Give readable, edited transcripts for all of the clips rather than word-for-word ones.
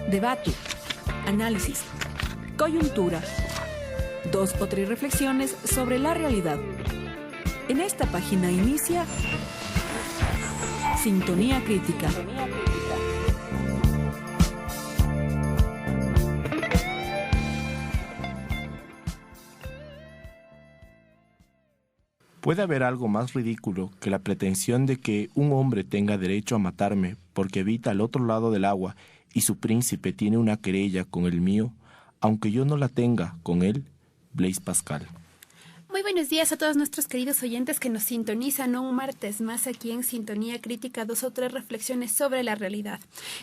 debate, análisis, coyuntura, 2 o 3 reflexiones sobre la realidad. En esta página inicia Sintonía Crítica. ¿Puede haber algo más ridículo que la pretensión de que un hombre tenga derecho a matarme porque habita al otro lado del agua y su príncipe tiene una querella con el mío, aunque yo no la tenga con él? Blaise Pascal. Muy buenos días a todos nuestros queridos oyentes que nos sintonizan un martes más aquí en Sintonía Crítica, 2 o 3 reflexiones sobre la realidad.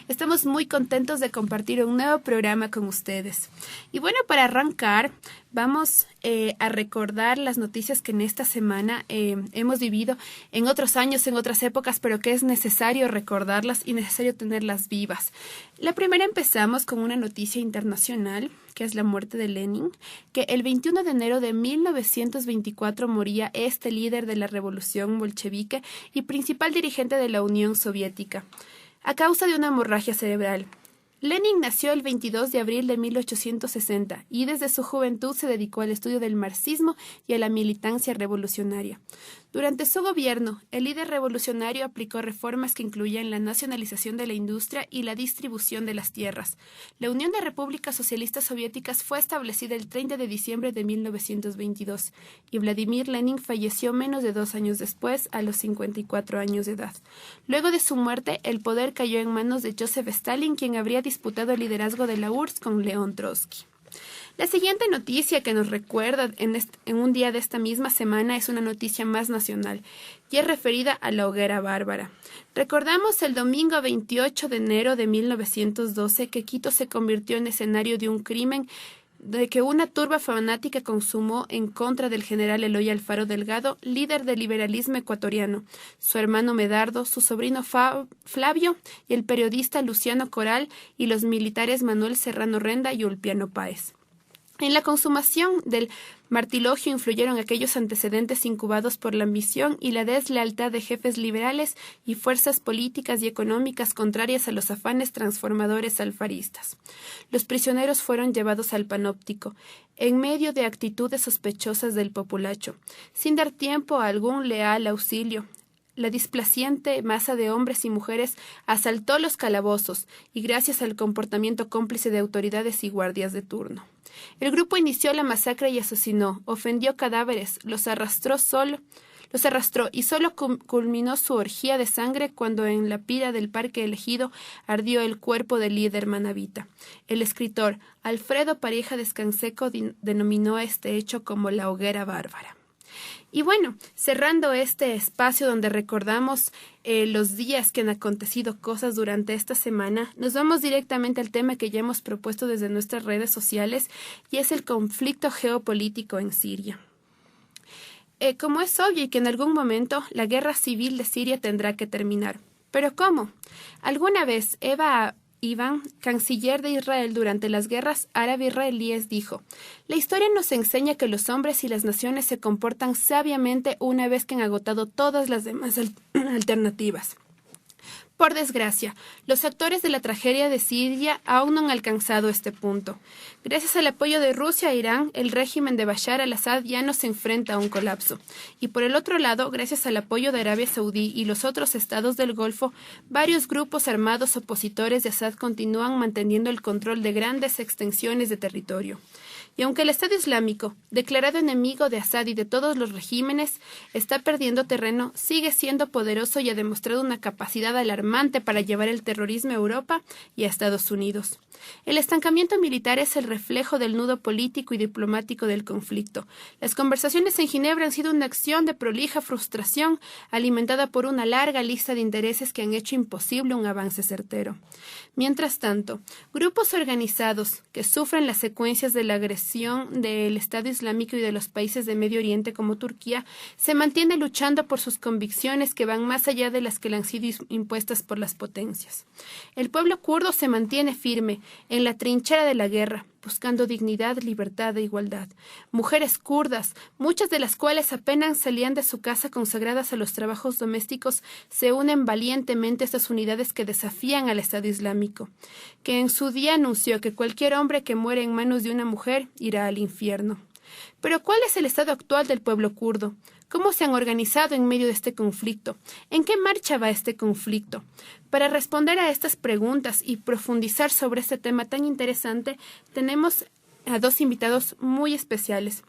Estamos muy contentos de compartir un nuevo programa con ustedes. Y bueno, para arrancar, vamos a recordar las noticias que en esta semana hemos vivido en otros años, en otras épocas, pero que es necesario recordarlas y necesario tenerlas vivas. La primera empezamos con una noticia internacional, que es la muerte de Lenin, que el 21 de enero de 1924 moría este líder de la revolución bolchevique y principal dirigente de la Unión Soviética, a causa de una hemorragia cerebral. Lenin nació el 22 de abril de 1860 y desde su juventud se dedicó al estudio del marxismo y a la militancia revolucionaria. Durante su gobierno, el líder revolucionario aplicó reformas que incluían la nacionalización de la industria y la distribución de las tierras. La Unión de Repúblicas Socialistas Soviéticas fue establecida el 30 de diciembre de 1922 y Vladimir Lenin falleció menos de 2 años después, a los 54 años de edad. Luego de su muerte, el poder cayó en manos de Joseph Stalin, quien habría disputado el liderazgo de la URSS con León Trotsky. La siguiente noticia que nos recuerda en un día de esta misma semana es una noticia más nacional y es referida a la hoguera bárbara. Recordamos el domingo 28 de enero de 1912 que Quito se convirtió en escenario de un crimen de que una turba fanática consumó en contra del general Eloy Alfaro Delgado, líder del liberalismo ecuatoriano, su hermano Medardo, su sobrino Flavio y el periodista Luciano Coral y los militares Manuel Serrano Renda y Ulpiano Páez. En la consumación del martirio influyeron aquellos antecedentes incubados por la ambición y la deslealtad de jefes liberales y fuerzas políticas y económicas contrarias a los afanes transformadores alfaristas. Los prisioneros fueron llevados al panóptico, en medio de actitudes sospechosas del populacho, sin dar tiempo a algún leal auxilio. La displaciente masa de hombres y mujeres asaltó los calabozos y gracias al comportamiento cómplice de autoridades y guardias de turno. El grupo inició la masacre y asesinó, ofendió cadáveres, los arrastró y solo culminó su orgía de sangre cuando en la pira del Parque Elegido ardió el cuerpo del líder manabita. El escritor Alfredo Pareja Descanseco denominó a este hecho como la hoguera bárbara. Y bueno, cerrando este espacio donde recordamos los días que han acontecido cosas durante esta semana, nos vamos directamente al tema que ya hemos propuesto desde nuestras redes sociales y es el conflicto geopolítico en Siria. Como es obvio y que en algún momento la guerra civil de Siria tendrá que terminar. ¿Pero cómo? Alguna vez Eva Iván, canciller de Israel durante las guerras árabe-israelíes, dijo: «La historia nos enseña que los hombres y las naciones se comportan sabiamente una vez que han agotado todas las demás alternativas». Por desgracia, los actores de la tragedia de Siria aún no han alcanzado este punto. Gracias al apoyo de Rusia e Irán, el régimen de Bashar al-Assad ya no se enfrenta a un colapso. Y por el otro lado, gracias al apoyo de Arabia Saudí y los otros estados del Golfo, varios grupos armados opositores de Assad continúan manteniendo el control de grandes extensiones de territorio. Y aunque el Estado Islámico, declarado enemigo de Assad y de todos los regímenes, está perdiendo terreno, sigue siendo poderoso y ha demostrado una capacidad alarmante para llevar el terrorismo a Europa y a Estados Unidos. El estancamiento militar es el reflejo del nudo político y diplomático del conflicto. Las conversaciones en Ginebra han sido una acción de prolija frustración alimentada por una larga lista de intereses que han hecho imposible un avance certero. Mientras tanto, grupos organizados que sufren las secuencias de la agresión del Estado Islámico y de los países de Medio Oriente como Turquía se mantienen luchando por sus convicciones que van más allá de las que le han sido impuestas por las potencias. El pueblo kurdo se mantiene firme en la trinchera de la guerra, buscando dignidad, libertad e igualdad. Mujeres kurdas, muchas de las cuales apenas salían de su casa consagradas a los trabajos domésticos, se unen valientemente a estas unidades que desafían al Estado Islámico, que en su día anunció que cualquier hombre que muere en manos de una mujer irá al infierno. Pero ¿cuál es el estado actual del pueblo kurdo? ¿Cómo se han organizado en medio de este conflicto? ¿En qué marcha va este conflicto? Para responder a estas preguntas y profundizar sobre este tema tan interesante, tenemos a dos invitados muy especiales.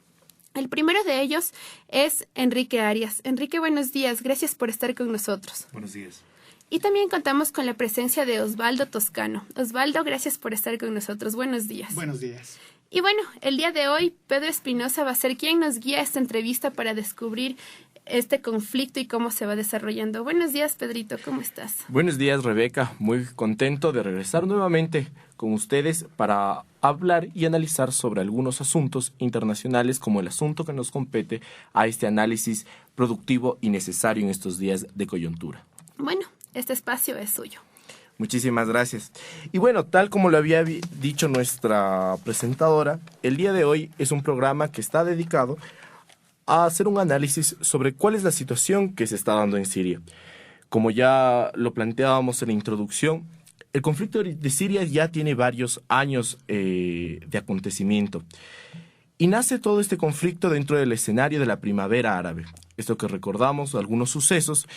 El primero de ellos es Enrique Arias. Enrique, buenos días. Gracias por estar con nosotros. Buenos días. Y también contamos con la presencia de Osvaldo Toscano. Osvaldo, gracias por estar con nosotros. Buenos días. Buenos días. Y bueno, el día de hoy Pedro Espinosa va a ser quien nos guía esta entrevista para descubrir este conflicto y cómo se va desarrollando. Buenos días, Pedrito, ¿cómo estás? Buenos días, Rebeca. Muy contento de regresar nuevamente con ustedes para hablar y analizar sobre algunos asuntos internacionales como el asunto que nos compete a este análisis productivo y necesario en estos días de coyuntura. Bueno, este espacio es suyo. Muchísimas gracias. Y bueno, tal como lo había dicho nuestra presentadora, el día de hoy es un programa que está dedicado a hacer un análisis sobre cuál es la situación que se está dando en Siria. Como ya lo planteábamos en la introducción, el conflicto de Siria ya tiene varios años de acontecimiento. Y nace todo este conflicto dentro del escenario de la primavera árabe. Esto que recordamos, algunos sucesos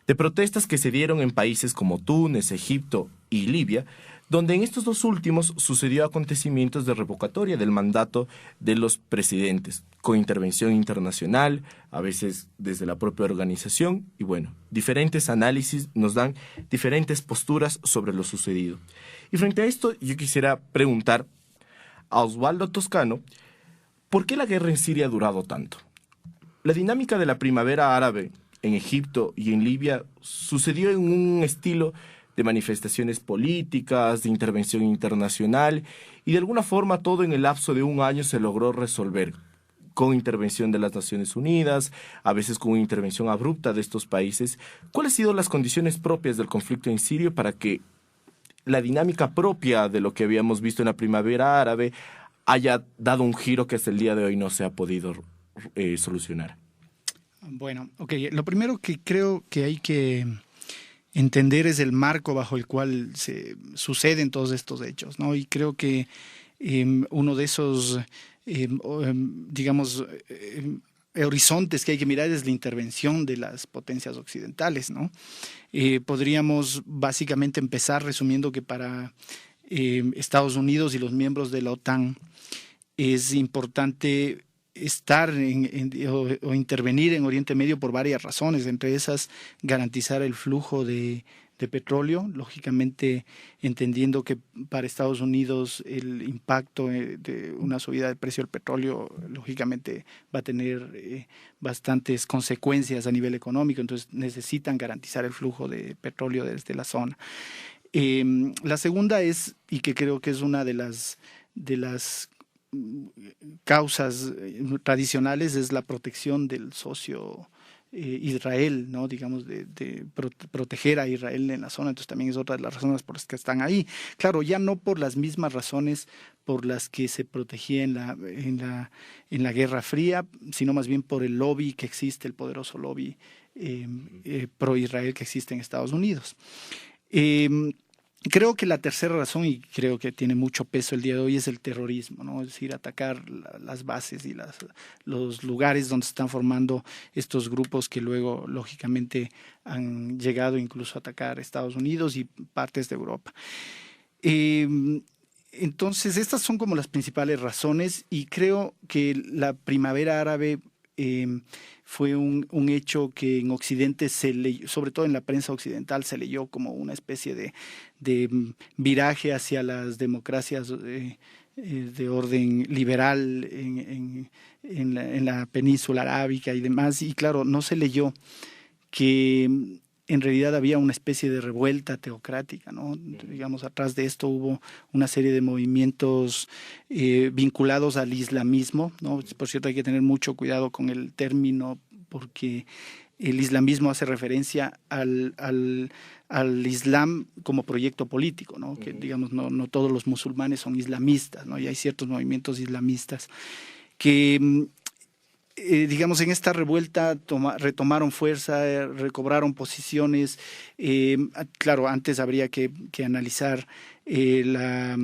de protestas que se dieron en países como Túnez, Egipto y Libia, donde en estos dos últimos sucedió acontecimientos de revocatoria del mandato de los presidentes, con intervención internacional, a veces desde la propia organización, y bueno, diferentes análisis nos dan diferentes posturas sobre lo sucedido. Y frente a esto, yo quisiera preguntar a Osvaldo Toscano, ¿por qué la guerra en Siria ha durado tanto? La dinámica de la primavera árabe en Egipto y en Libia sucedió en un estilo de manifestaciones políticas, de intervención internacional, y de alguna forma todo en el lapso de un año se logró resolver, con intervención de las Naciones Unidas, a veces con una intervención abrupta de estos países. ¿Cuáles han sido las condiciones propias del conflicto en Siria para que la dinámica propia de lo que habíamos visto en la primavera árabe haya dado un giro que hasta el día de hoy no se ha podido solucionar? Bueno, lo primero que creo que hay que entender es el marco bajo el cual se suceden todos estos hechos, ¿no? Y creo que uno de esos, horizontes que hay que mirar es la intervención de las potencias occidentales, ¿no? Podríamos básicamente empezar resumiendo que para Estados Unidos y los miembros de la OTAN es importante estar o intervenir en Oriente Medio por varias razones, entre esas garantizar el flujo de petróleo, lógicamente entendiendo que para Estados Unidos el impacto de una subida del precio del petróleo lógicamente va a tener bastantes consecuencias a nivel económico, entonces necesitan garantizar el flujo de petróleo desde la zona. La segunda es, y que creo que es una de las causas tradicionales, es la protección del socio Israel, ¿no? Digamos, de proteger a Israel en la zona. Entonces también es otra de las razones por las que están ahí. Claro, ya no por las mismas razones por las que se protegía en la Guerra Fría, sino más bien por el lobby que existe, el poderoso lobby pro-Israel que existe en Estados Unidos. Creo que la tercera razón, y creo que tiene mucho peso el día de hoy, es el terrorismo, ¿no? Es decir, atacar las bases y los lugares donde se están formando estos grupos que luego, lógicamente, han llegado incluso a atacar Estados Unidos y partes de Europa. Entonces, estas son como las principales razones, y creo que la primavera árabe fue un hecho que en Occidente se leyó, sobre todo en la prensa occidental, se leyó como una especie de viraje hacia las democracias de orden liberal en la península arábica y demás. Y claro, no se leyó que en realidad había una especie de revuelta teocrática, ¿no? Digamos, atrás de esto hubo una serie de movimientos vinculados al islamismo, ¿no? Por cierto, hay que tener mucho cuidado con el término porque el islamismo hace referencia al Islam como proyecto político, ¿no? Que digamos no todos los musulmanes son islamistas, ¿no? Y hay ciertos movimientos islamistas que digamos, en esta revuelta retomaron fuerza, recobraron posiciones. Claro, antes habría que analizar la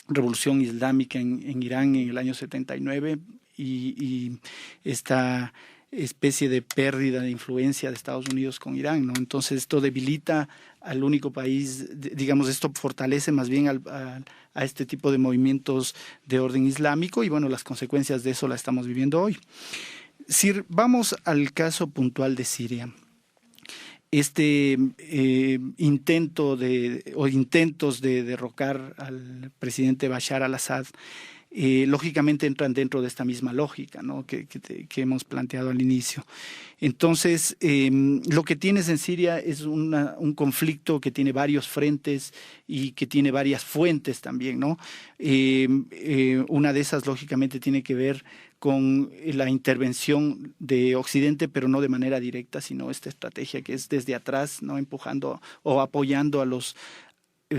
revolución islámica en Irán en el año 79 y esta especie de pérdida de influencia de Estados Unidos con Irán, ¿no? Entonces esto debilita al único país, digamos, esto fortalece más bien a este tipo de movimientos de orden islámico y bueno, las consecuencias de eso las estamos viviendo hoy. Si vamos al caso puntual de Siria, este intentos de derrocar al presidente Bashar al-Assad lógicamente entran dentro de esta misma lógica, ¿no? que hemos planteado al inicio. Entonces, lo que tienes en Siria es un conflicto que tiene varios frentes y que tiene varias fuentes también, ¿no? Una de esas, lógicamente, tiene que ver con la intervención de Occidente, pero no de manera directa, sino esta estrategia que es desde atrás, ¿no? Empujando o apoyando a los,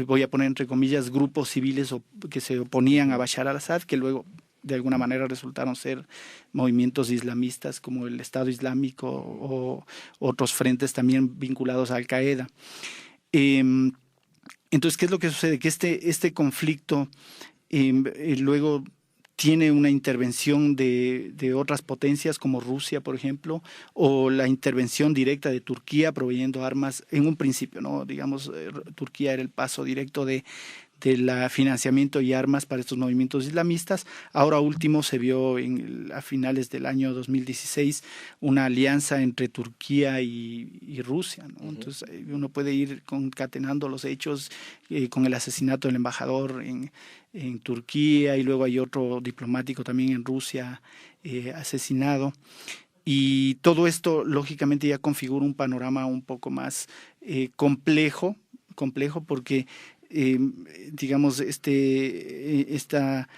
voy a poner entre comillas, grupos civiles que se oponían a Bashar al-Assad, que luego de alguna manera resultaron ser movimientos islamistas como el Estado Islámico o otros frentes también vinculados a Al-Qaeda. Entonces, ¿qué es lo que sucede? Que este conflicto luego tiene una intervención de otras potencias como Rusia, por ejemplo, o la intervención directa de Turquía proveyendo armas en un principio, ¿no? Digamos, Turquía era el paso directo de la financiamiento y armas para estos movimientos islamistas. Ahora último se vio a finales del año 2016 una alianza entre Turquía y Rusia, ¿no? Entonces uno puede ir concatenando los hechos con el asesinato del embajador en Turquía y luego hay otro diplomático también en Rusia asesinado. Y todo esto lógicamente ya configura un panorama un poco más complejo porque digamos, esta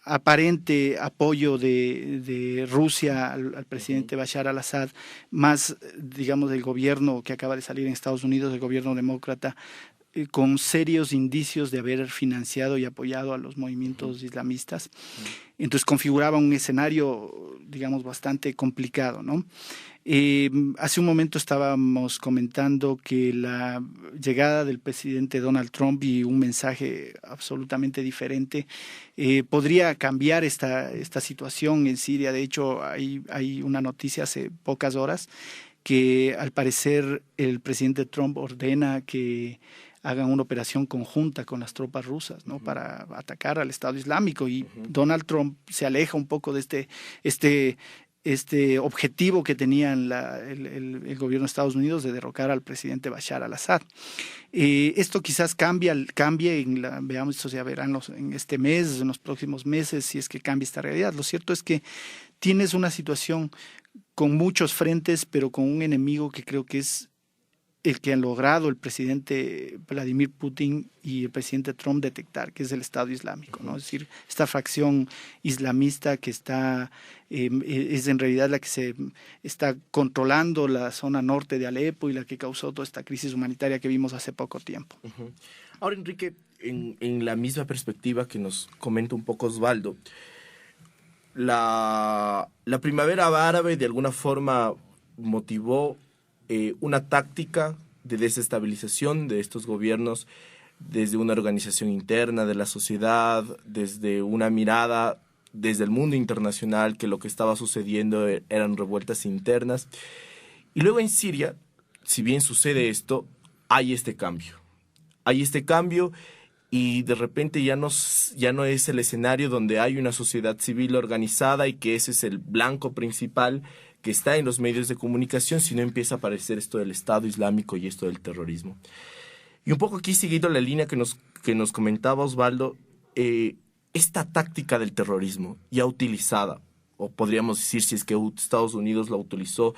aparente apoyo de Rusia al presidente Bashar al-Assad, más, digamos, del gobierno que acaba de salir en Estados Unidos, el gobierno demócrata, con serios indicios de haber financiado y apoyado a los movimientos islamistas. Entonces configuraba un escenario, digamos, bastante complicado, ¿no? Hace un momento estábamos comentando que la llegada del presidente Donald Trump y un mensaje absolutamente diferente podría cambiar esta situación en Siria. De hecho, hay una noticia hace pocas horas que al parecer el presidente Trump ordena que hagan una operación conjunta con las tropas rusas, ¿no? Para atacar al Estado Islámico, y Donald Trump se aleja un poco de este objetivo que tenía el gobierno de Estados Unidos de derrocar al presidente Bashar al-Assad. Esto quizás cambie, veamos, esto ya verán en este mes, en los próximos meses, si es que cambia esta realidad. Lo cierto es que tienes una situación con muchos frentes, pero con un enemigo que creo que es el que han logrado el presidente Vladimir Putin y el presidente Trump detectar, que es el Estado Islámico, ¿no? Es decir, esta facción islamista que es en realidad la que se está controlando la zona norte de Alepo y la que causó toda esta crisis humanitaria que vimos hace poco tiempo. Ahora, Enrique, en la misma perspectiva que nos comenta un poco Osvaldo, la primavera árabe de alguna forma motivó una táctica de desestabilización de estos gobiernos desde una organización interna de la sociedad, desde una mirada desde el mundo internacional, que lo que estaba sucediendo eran revueltas internas. Y luego en Siria, si bien sucede esto, hay este cambio. Y de repente ya no es el escenario donde hay una sociedad civil organizada y que ese es el blanco principal que está en los medios de comunicación, sino empieza a aparecer esto del Estado Islámico y esto del terrorismo. Y un poco aquí, seguido la línea que nos comentaba Osvaldo, esta táctica del terrorismo ya utilizada, o podríamos decir si es que Estados Unidos la utilizó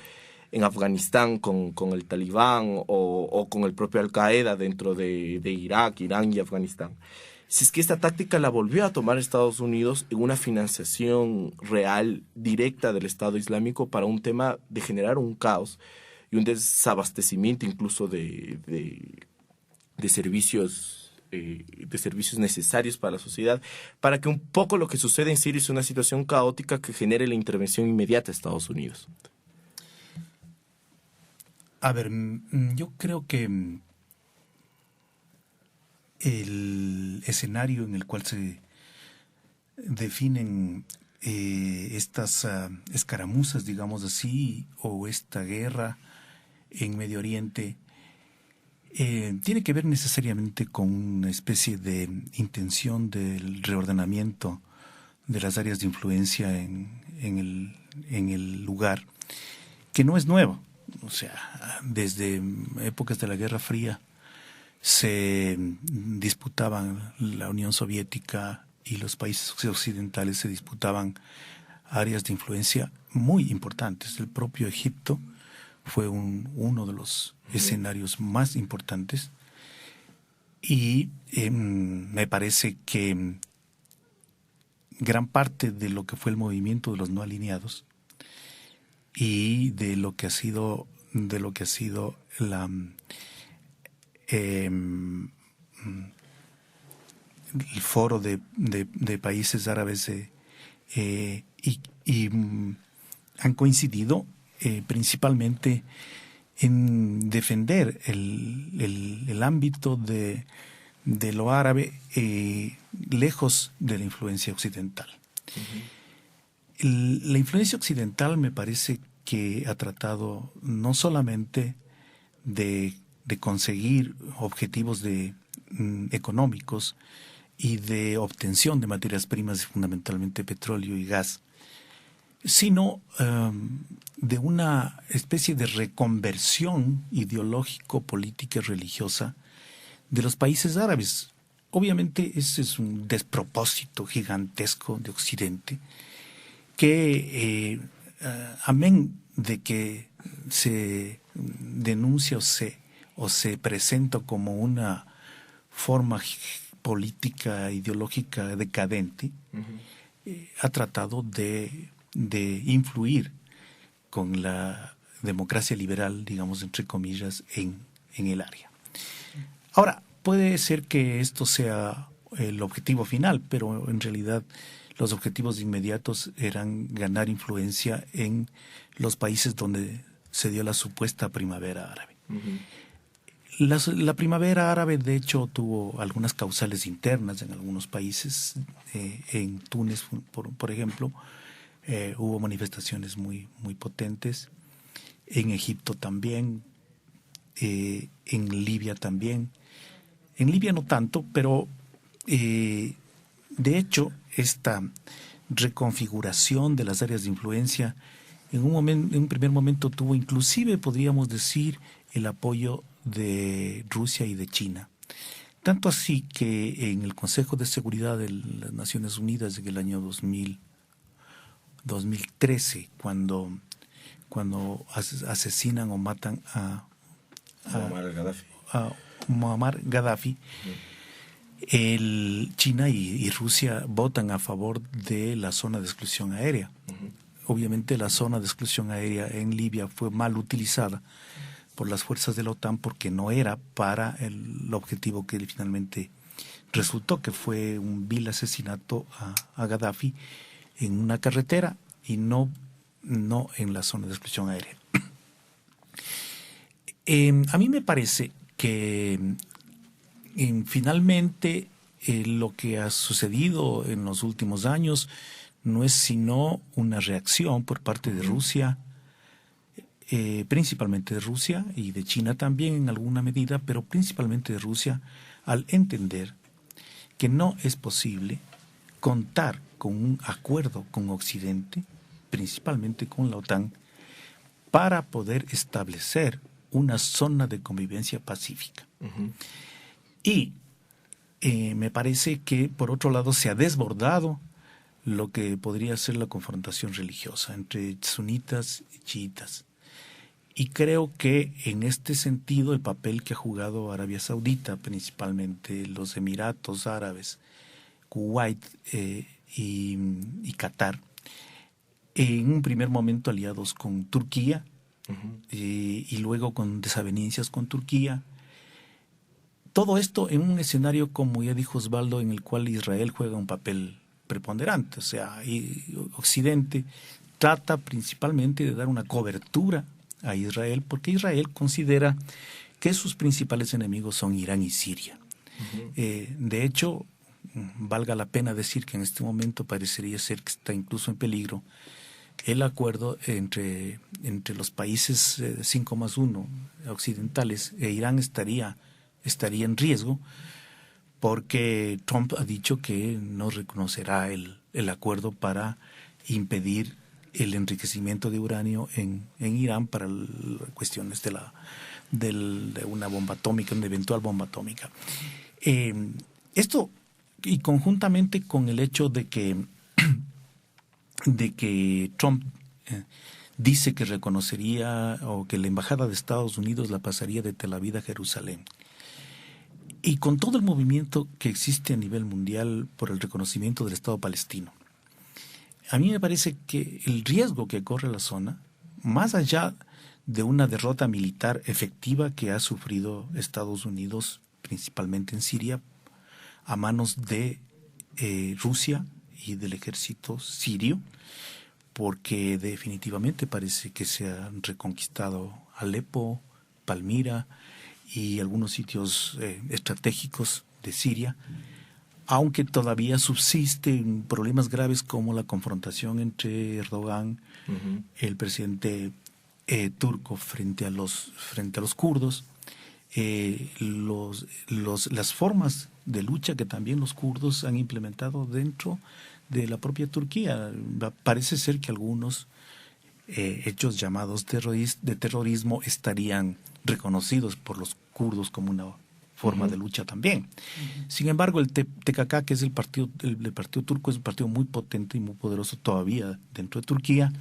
en Afganistán con el Talibán o con el propio Al-Qaeda dentro de Irak, Irán y Afganistán. si es que esta táctica la volvió a tomar Estados Unidos en una financiación real, directa del Estado Islámico para un tema de generar un caos y un desabastecimiento incluso de servicios necesarios para la sociedad, para que un poco lo que sucede en Siria es una situación caótica que genere la intervención inmediata de Estados Unidos. A ver, yo creo que el escenario en el cual se definen estas escaramuzas, digamos así, o esta guerra en Medio Oriente, tiene que ver necesariamente con una especie de intención del reordenamiento de las áreas de influencia en el lugar, que no es nuevo. O sea, desde épocas de la Guerra Fría se disputaban la Unión Soviética y los países occidentales se disputaban áreas de influencia muy importantes. El propio Egipto fue uno de los escenarios más importantes y me parece que gran parte de lo que fue el movimiento de los no alineados y de lo que ha sido el foro de países árabes han coincidido principalmente en defender el ámbito de lo árabe lejos de la influencia occidental. La influencia occidental me parece que ha tratado no solamente de conseguir objetivos económicos y de obtención de materias primas, fundamentalmente petróleo y gas, sino de una especie de reconversión ideológico, política y religiosa de los países árabes. Obviamente ese es un despropósito gigantesco de Occidente que, amén de que se denuncia o se presenta como una forma política, ideológica decadente, ha tratado de influir con la democracia liberal, digamos, entre comillas, en el área. Ahora, puede ser que esto sea el objetivo final, pero en realidad los objetivos inmediatos eran ganar influencia en los países donde se dio la supuesta primavera árabe. La primavera árabe, de hecho, tuvo algunas causales internas en algunos países. En Túnez, por ejemplo, hubo manifestaciones muy, muy potentes. En Egipto también. En Libia también. En Libia no tanto, pero de hecho esta reconfiguración de las áreas de influencia en un primer momento tuvo inclusive, podríamos decir, el apoyo de Rusia y de China. Tanto así que en el Consejo de Seguridad de las Naciones Unidas en el año 2013, cuando asesinan o matan a Muammar Gaddafi, China y Rusia votan a favor de la zona de exclusión aérea. Obviamente la zona de exclusión aérea en Libia fue mal utilizada por las fuerzas de la OTAN porque no era para el objetivo que finalmente resultó, que fue un vil asesinato a Gaddafi en una carretera y no en la zona de exclusión aérea. A mí me parece que finalmente lo que ha sucedido en los últimos años no es sino una reacción por parte de Rusia, principalmente de Rusia y de China también en alguna medida, pero principalmente de Rusia, al entender que no es posible contar con un acuerdo con Occidente, principalmente con la OTAN, para poder establecer una zona de convivencia pacífica. Y me parece que, por otro lado, se ha desbordado lo que podría ser la confrontación religiosa entre sunitas y chiitas. Y creo que en este sentido el papel que ha jugado Arabia Saudita, principalmente los Emiratos Árabes, Kuwait y Qatar, en un primer momento aliados con Turquía, y luego con desavenencias con Turquía. Todo esto en un escenario, como ya dijo Osvaldo, en el cual Israel juega un papel preponderante. O sea, Occidente trata principalmente de dar una cobertura a Israel, porque Israel considera que sus principales enemigos son Irán y Siria. De hecho, valga la pena decir que en este momento parecería ser que está incluso en peligro el acuerdo entre los países 5+1 occidentales, e Irán estaría en riesgo, porque Trump ha dicho que no reconocerá el acuerdo para impedir el enriquecimiento de uranio en Irán para cuestiones de una bomba atómica, una eventual bomba atómica. Esto, y conjuntamente con el hecho de que Trump dice que reconocería, o que la embajada de Estados Unidos la pasaría de Tel Aviv a Jerusalén, y con todo el movimiento que existe a nivel mundial por el reconocimiento del Estado palestino, a mí me parece que el riesgo que corre la zona, más allá de una derrota militar efectiva que ha sufrido Estados Unidos, principalmente en Siria, a manos de Rusia y del ejército sirio, porque definitivamente parece que se han reconquistado Alepo, Palmira y algunos sitios estratégicos de Siria, aunque todavía subsisten problemas graves como la confrontación entre Erdogan, el presidente turco, frente a los kurdos, las formas de lucha que también los kurdos han implementado dentro de la propia Turquía. Parece ser que algunos hechos llamados de terrorismo estarían reconocidos por los kurdos como una forma de lucha también. Sin embargo, el TKK, que es el partido turco, es un partido muy potente y muy poderoso todavía dentro de Turquía.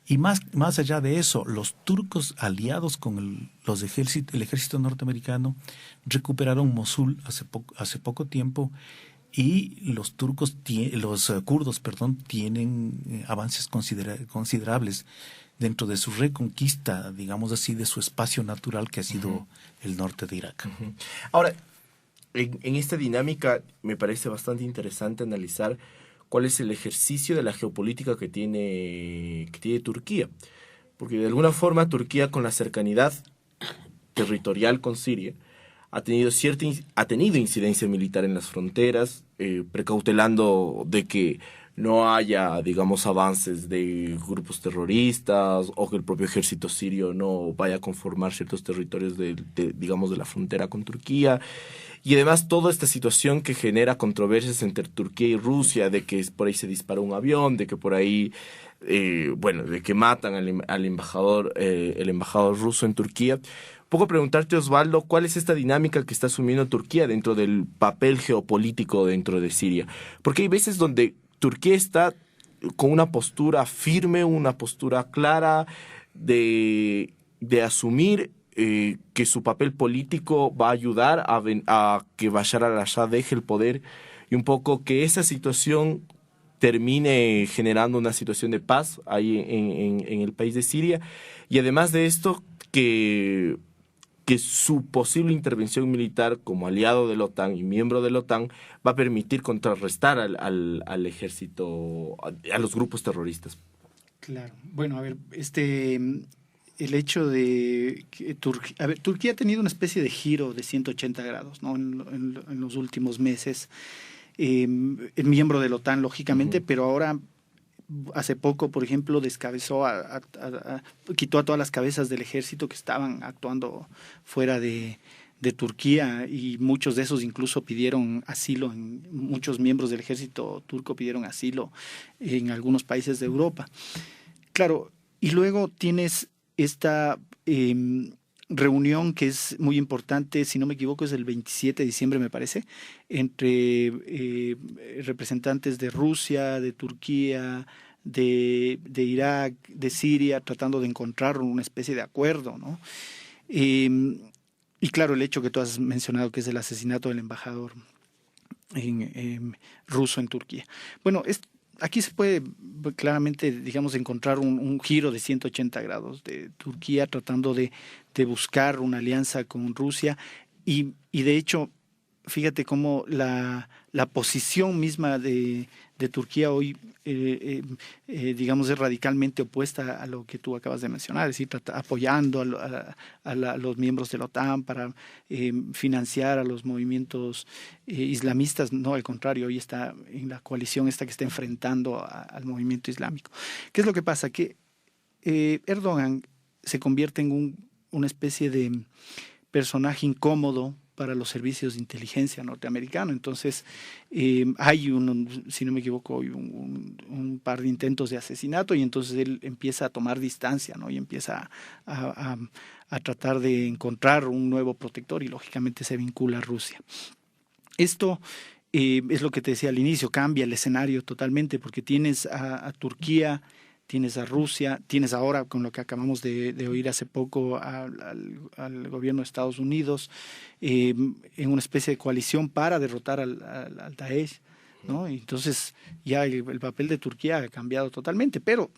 Y más allá de eso, los turcos aliados con el ejército norteamericano recuperaron Mosul hace poco tiempo, y los kurdos tienen avances considerables dentro de su reconquista, digamos así, de su espacio natural que ha sido el norte de Irak. Ahora, en esta dinámica me parece bastante interesante analizar cuál es el ejercicio de la geopolítica que tiene Turquía. Porque de alguna forma Turquía, con la cercanidad territorial con Siria, ha tenido incidencia militar en las fronteras, precautelando de que no haya, digamos, avances de grupos terroristas, o que el propio ejército sirio no vaya a conformar ciertos territorios de la frontera con Turquía. Y además toda esta situación que genera controversias entre Turquía y Rusia, de que por ahí se disparó un avión, de que por ahí, de que matan al embajador ruso en Turquía. Un poco preguntarte, Osvaldo, ¿cuál es esta dinámica que está asumiendo Turquía dentro del papel geopolítico dentro de Siria? Porque hay veces donde Turquía está con una postura firme, una postura clara de asumir que su papel político va a ayudar a que Bashar al-Assad deje el poder, y un poco que esa situación termine generando una situación de paz ahí en el país de Siria. Y además de esto, que su posible intervención militar como aliado de la OTAN y miembro de la OTAN va a permitir contrarrestar al ejército, a los grupos terroristas. Claro. Bueno, a ver, el hecho de que Turquía ha tenido una especie de giro de 180 grados, ¿no? En los últimos meses. El miembro de la OTAN, lógicamente, pero ahora, hace poco, por ejemplo, descabezó quitó a todas las cabezas del ejército que estaban actuando fuera de Turquía, y muchos de esos incluso pidieron asilo, muchos miembros del ejército turco pidieron asilo en algunos países de Europa. Claro, y luego tienes esta reunión que es muy importante, si no me equivoco es el 27 de diciembre me parece, entre representantes de Rusia, de Turquía, de Irak, de Siria, tratando de encontrar una especie de acuerdo, ¿no? Y claro, el hecho que tú has mencionado, que es el asesinato del embajador ruso en Turquía. Bueno, aquí se puede claramente, digamos, encontrar un giro de 180 grados de Turquía tratando de buscar una alianza con Rusia y de hecho, fíjate cómo la posición misma de Turquía hoy, digamos, es radicalmente opuesta a lo que tú acabas de mencionar, es decir, apoyando a los miembros de la OTAN para financiar a los movimientos islamistas. No, al contrario, hoy está en la coalición esta que está enfrentando al movimiento islámico. ¿Qué es lo que pasa? Que Erdogan se convierte en una especie de personaje incómodo para los servicios de inteligencia norteamericanos. Entonces, hay si no me equivoco, hay un par de intentos de asesinato y entonces él empieza a tomar distancia, ¿no? Y empieza a tratar de encontrar un nuevo protector y lógicamente se vincula a Rusia. Esto es lo que te decía al inicio, cambia el escenario totalmente porque tienes a Turquía, tienes a Rusia, tienes ahora, con lo que acabamos de oír hace poco, al gobierno de Estados Unidos, en una especie de coalición para derrotar al Daesh, ¿no? Entonces ya el papel de Turquía ha cambiado totalmente, pero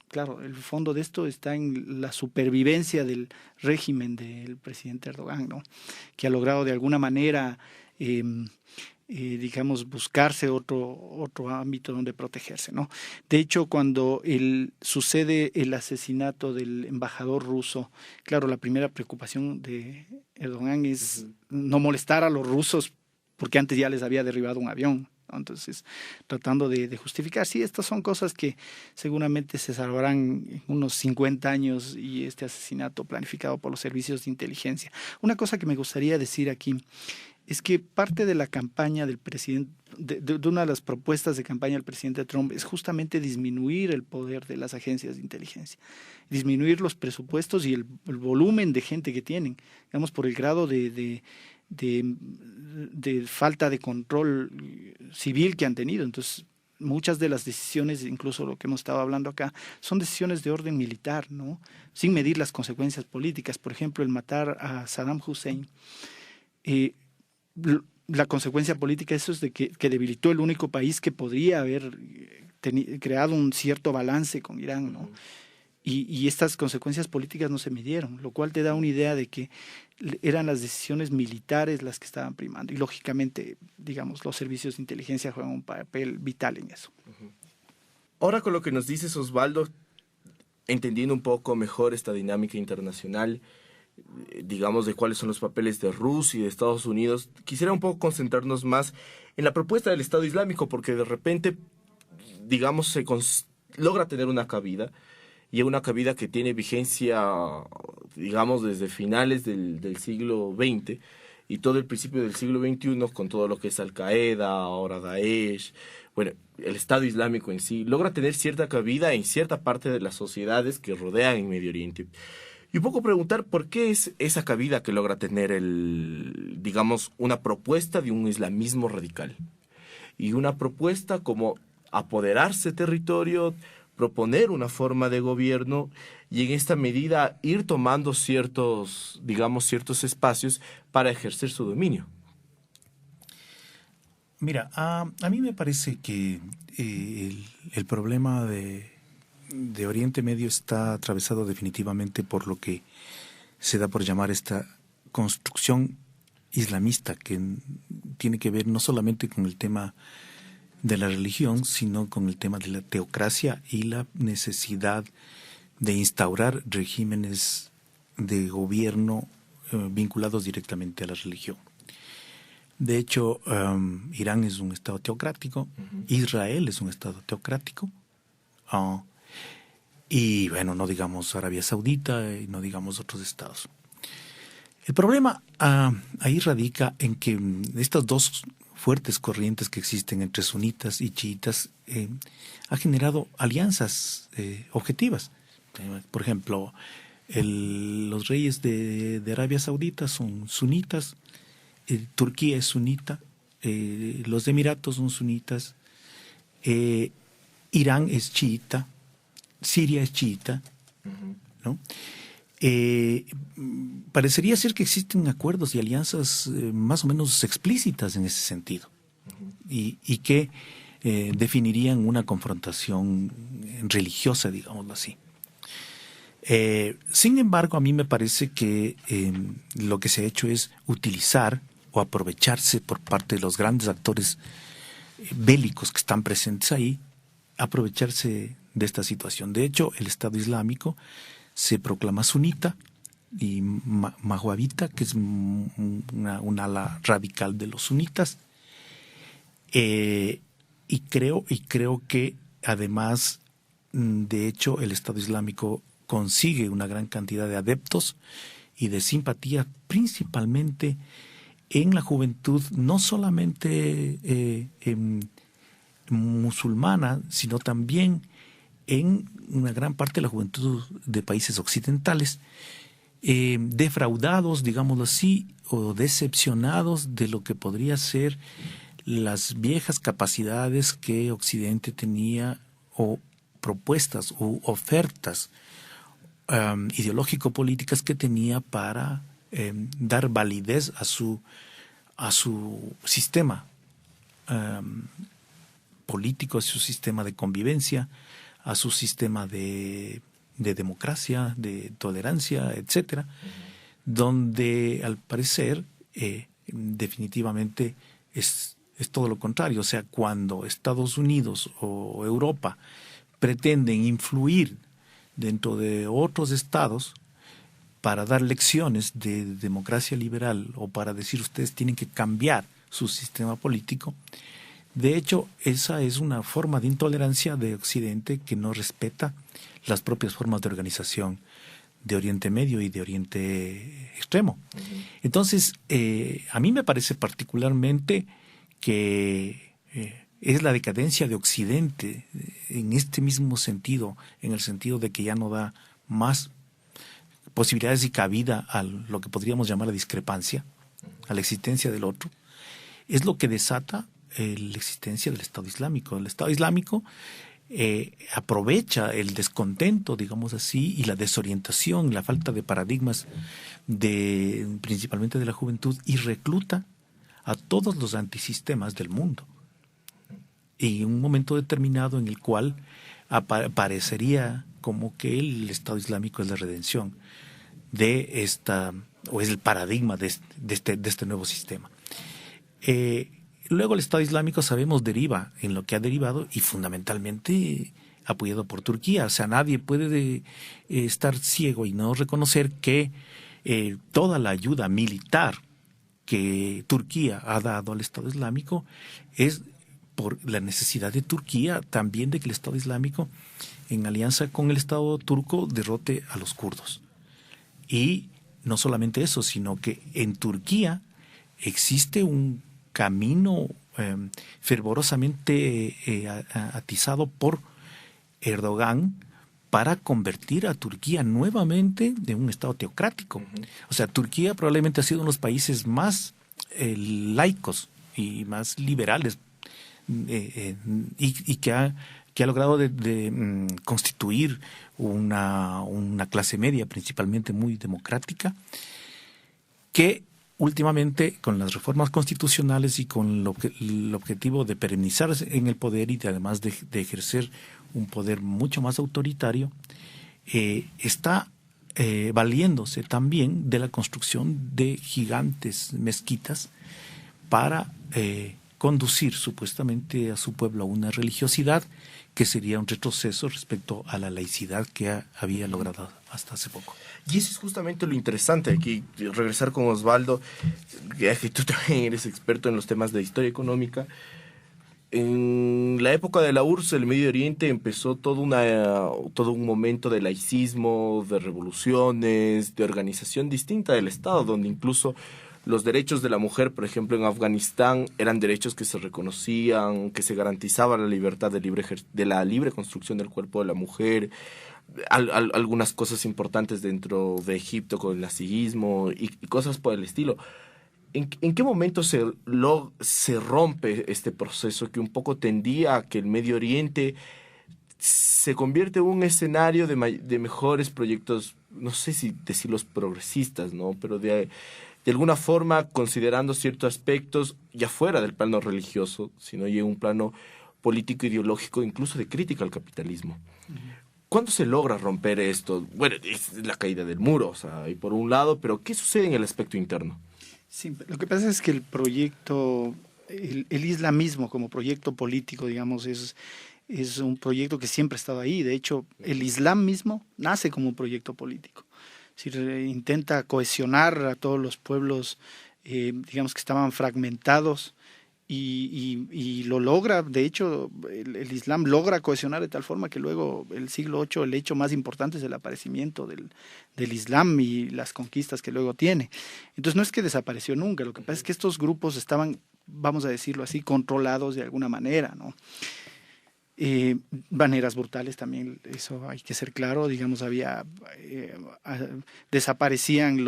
claro, el fondo de esto está en la supervivencia del régimen del presidente Erdogan, ¿no? Que ha logrado de alguna manera digamos, buscarse otro ámbito donde protegerse, ¿no? De hecho, cuando sucede el asesinato del embajador ruso, claro, la primera preocupación de Erdogan es no molestar a los rusos porque antes ya les había derribado un avión, ¿no? Entonces, tratando de justificar, sí, estas son cosas que seguramente se salvarán en unos 50 años y este asesinato planificado por los servicios de inteligencia. Una cosa que me gustaría decir aquí es que parte de la campaña del presidente, de una de las propuestas de campaña del presidente Trump es justamente disminuir el poder de las agencias de inteligencia, disminuir los presupuestos y el volumen de gente que tienen, digamos, por el grado de falta de control civil que han tenido. Entonces, muchas de las decisiones, incluso lo que hemos estado hablando acá, son decisiones de orden militar, ¿no? Sin medir las consecuencias políticas. Por ejemplo, el matar a Saddam Hussein, la consecuencia política de eso es de que debilitó el único país que podría haber creado un cierto balance con Irán, ¿no? Y estas consecuencias políticas no se midieron, lo cual te da una idea de que eran las decisiones militares las que estaban primando. Y lógicamente, digamos, los servicios de inteligencia juegan un papel vital en eso. Ahora con lo que nos dices, Osvaldo, entendiendo un poco mejor esta dinámica internacional, digamos, de cuáles son los papeles de Rusia y de Estados Unidos, quisiera un poco concentrarnos más en la propuesta del Estado Islámico, porque de repente, digamos, se logra tener una cabida, y una cabida que tiene vigencia, digamos, desde finales del siglo XX y todo el principio del siglo XXI, con todo lo que es Al-Qaeda, ahora Daesh, bueno, el Estado Islámico en sí, logra tener cierta cabida en cierta parte de las sociedades que rodean en Medio Oriente. Y un poco preguntar por qué es esa cabida que logra tener digamos, una propuesta de un islamismo radical. Y una propuesta como apoderarse territorio, proponer una forma de gobierno y en esta medida ir tomando ciertos espacios para ejercer su dominio. Mira, a mí me parece que el problema de Oriente Medio está atravesado definitivamente por lo que se da por llamar esta construcción islamista, que tiene que ver no solamente con el tema de la religión, sino con el tema de la teocracia y la necesidad de instaurar regímenes de gobierno vinculados directamente a la religión. De hecho, Irán es un estado teocrático, Israel es un estado teocrático, y bueno, no digamos Arabia Saudita y no digamos otros estados. El problema ahí radica en que estas dos fuertes corrientes que existen entre sunitas y chiitas ha generado alianzas objetivas. Por ejemplo, los reyes de Arabia Saudita son sunitas, Turquía es sunita, los Emiratos son sunitas, Irán es chiita, Siria es chiita, ¿no? Parecería ser que existen acuerdos y alianzas más o menos explícitas en ese sentido, y que definirían una confrontación religiosa, digámoslo así. Sin embargo, a mí me parece que lo que se ha hecho es utilizar o aprovecharse por parte de los grandes actores bélicos que están presentes ahí, aprovecharse de esta situación. De hecho, el Estado Islámico se proclama sunita y mahuavita, que es un ala radical de los sunitas, y creo que además, de hecho, el Estado Islámico consigue una gran cantidad de adeptos y de simpatía, principalmente en la juventud, no solamente musulmana, sino también en una gran parte de la juventud de países occidentales, defraudados, digámoslo así, o decepcionados de lo que podría ser las viejas capacidades que Occidente tenía, o propuestas u ofertas ideológico-políticas que tenía para dar validez a su sistema político, a su sistema de convivencia, a su sistema de democracia, de tolerancia, etcétera, donde al parecer definitivamente es todo lo contrario. O sea, cuando Estados Unidos o Europa pretenden influir dentro de otros estados para dar lecciones de democracia liberal, o para decir ustedes tienen que cambiar su sistema político, de hecho esa es una forma de intolerancia de Occidente que no respeta las propias formas de organización de Oriente Medio y de Oriente Extremo. Entonces, a mí me parece particularmente que es la decadencia de Occidente en este mismo sentido, en el sentido de que ya no da más posibilidades y cabida a lo que podríamos llamar la discrepancia, a la existencia del otro, es lo que desata la existencia del Estado Islámico. El Estado Islámico aprovecha el descontento, digamos así, y la desorientación, la falta de paradigmas principalmente de la juventud, y recluta a todos los antisistemas del mundo. Y en un momento determinado en el cual parecería como que el Estado Islámico es la redención de esta, o es el paradigma de este nuevo sistema. Luego el Estado Islámico, sabemos, deriva en lo que ha derivado, y fundamentalmente apoyado por Turquía. O sea, nadie puede estar ciego y no reconocer que toda la ayuda militar que Turquía ha dado al Estado Islámico es por la necesidad de Turquía también de que el Estado Islámico, en alianza con el Estado turco, derrote a los kurdos. Y no solamente eso, sino que en Turquía existe un camino fervorosamente atizado por Erdogan para convertir a Turquía nuevamente en un Estado teocrático. O sea, Turquía probablemente ha sido uno de los países más laicos y más liberales, y que ha logrado de constituir una clase media principalmente muy democrática, que últimamente, con las reformas constitucionales y con el objetivo de perennizarse en el poder y además de ejercer un poder mucho más autoritario, está valiéndose también de la construcción de gigantes mezquitas para conducir supuestamente a su pueblo a una religiosidad que sería un retroceso respecto a la laicidad que había logrado hasta hace poco. Y eso es justamente lo interesante aquí, regresar con Osvaldo, que tú también eres experto en los temas de historia económica. En la época de la URSS, el Medio Oriente empezó todo un momento de laicismo, de revoluciones, de organización distinta del Estado, donde incluso los derechos de la mujer, por ejemplo, en Afganistán, eran derechos que se reconocían, que se garantizaba la libertad de la libre construcción del cuerpo de la mujer. Algunas cosas importantes dentro de Egipto con el nazismo y cosas por el estilo. ¿En qué momento se rompe este proceso que un poco tendía a que el Medio Oriente se convierte en un escenario de mejores proyectos, no sé si decirlos progresistas, ¿no? Pero de alguna forma considerando ciertos aspectos ya fuera del plano religioso, sino ya en un plano político, ideológico, incluso de crítica al capitalismo. ¿Cuándo se logra romper esto? Bueno, es la caída del muro, o sea, y por un lado, pero ¿qué sucede en el aspecto interno? Sí, lo que pasa es que el proyecto, el islamismo como proyecto político, digamos, es un proyecto que siempre ha estado ahí. De hecho, el Islam mismo nace como un proyecto político. Es decir, intenta cohesionar a todos los pueblos, digamos, que estaban fragmentados, y lo logra. De hecho, el Islam logra cohesionar de tal forma que luego, el siglo VIII, el hecho más importante es el aparecimiento del Islam y las conquistas que luego tiene. Entonces no es que desapareció nunca, lo que pasa es que estos grupos estaban, vamos a decirlo así, controlados de alguna manera, ¿no? Maneras brutales también, eso hay que ser claro, digamos, desaparecían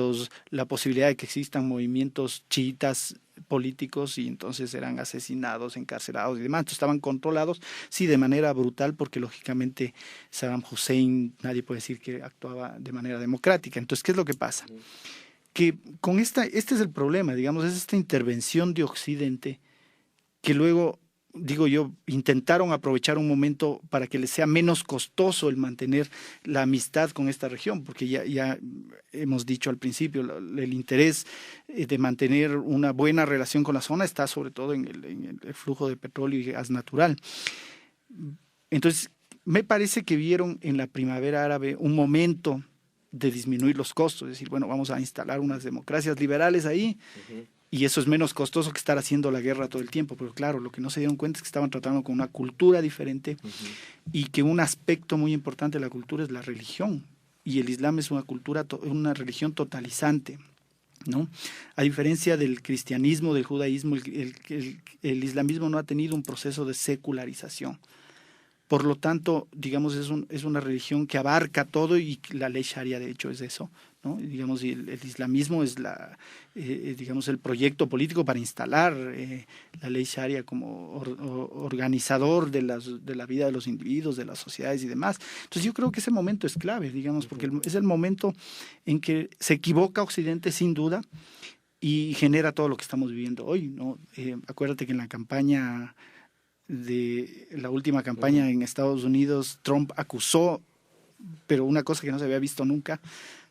la posibilidad de que existan movimientos chiitas políticos y entonces eran asesinados, encarcelados y demás. Entonces estaban controlados, sí, de manera brutal, porque lógicamente Saddam Hussein, nadie puede decir que actuaba de manera democrática. Entonces, ¿qué es lo que pasa? Que con este es el problema, digamos, es esta intervención de Occidente que luego, digo yo, intentaron aprovechar un momento para que les sea menos costoso el mantener la amistad con esta región, porque ya hemos dicho al principio, el interés de mantener una buena relación con la zona está sobre todo en el flujo de petróleo y gas natural. Entonces, me parece que vieron en la primavera árabe un momento de disminuir los costos, es decir, bueno, vamos a instalar unas democracias liberales ahí, y eso es menos costoso que estar haciendo la guerra todo el tiempo. Pero claro, lo que no se dieron cuenta es que estaban tratando con una cultura diferente, y que un aspecto muy importante de la cultura es la religión. Y el Islam es una religión totalizante, ¿no? A diferencia del cristianismo, del judaísmo, el islamismo no ha tenido un proceso de secularización. Por lo tanto, digamos, es una religión que abarca todo, y la ley sharia, de hecho, es eso, ¿no? Digamos, el islamismo es digamos, el proyecto político para instalar la ley sharia como organizador de la vida de los individuos, de las sociedades y demás. Entonces yo creo que ese momento es clave, digamos, porque es el momento en que se equivoca Occidente sin duda y genera todo lo que estamos viviendo hoy, ¿no? Acuérdate que en la última campaña en Estados Unidos, Trump acusó, pero una cosa que no se había visto nunca,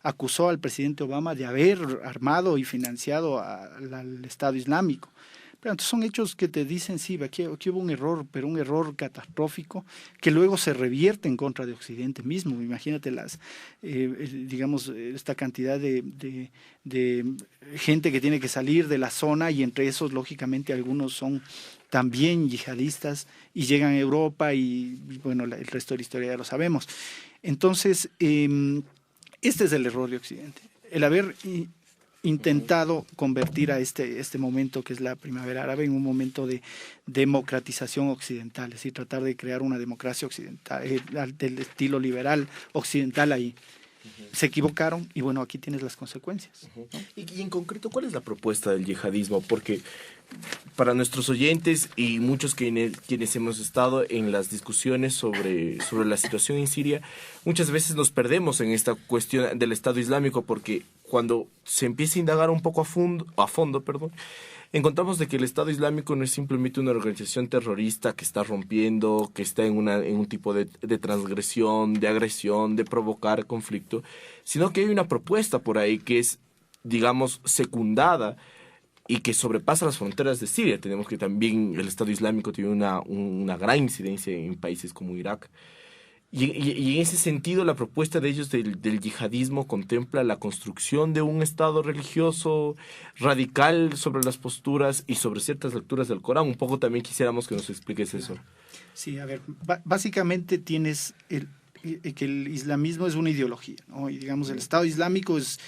acusó al presidente Obama de haber armado y financiado al Estado Islámico. Pero entonces son hechos que te dicen, sí, aquí hubo un error, pero un error catastrófico que luego se revierte en contra de Occidente mismo. Imagínate digamos, esta cantidad de gente que tiene que salir de la zona, y entre esos, lógicamente, algunos son también yihadistas y llegan a Europa y bueno, el resto de la historia ya lo sabemos. Entonces, este es el error de Occidente, el haber intentado convertir a este momento que es la primavera árabe en un momento de democratización occidental, es decir, tratar de crear una democracia occidental, del estilo liberal occidental ahí. Se equivocaron y bueno, aquí tienes las consecuencias, ¿no? Y en concreto, ¿cuál es la propuesta del yihadismo? Porque para nuestros oyentes y muchos quienes hemos estado en las discusiones sobre la situación en Siria, muchas veces nos perdemos en esta cuestión del Estado Islámico, porque cuando se empieza a indagar un poco a fondo, encontramos de que el Estado Islámico no es simplemente una organización terrorista que está rompiendo, que está en un tipo de transgresión, de agresión, de provocar conflicto, sino que hay una propuesta por ahí que es, digamos, secundada y que sobrepasa las fronteras de Siria. Tenemos que también el Estado Islámico tiene una gran incidencia en países como Irak. Y en ese sentido, la propuesta de ellos del yihadismo contempla la construcción de un Estado religioso radical sobre las posturas y sobre ciertas lecturas del Corán. Un poco también quisiéramos que nos expliques eso. Sí, a ver, básicamente tienes que el islamismo es una ideología, ¿no? Y digamos, el Estado Islámico es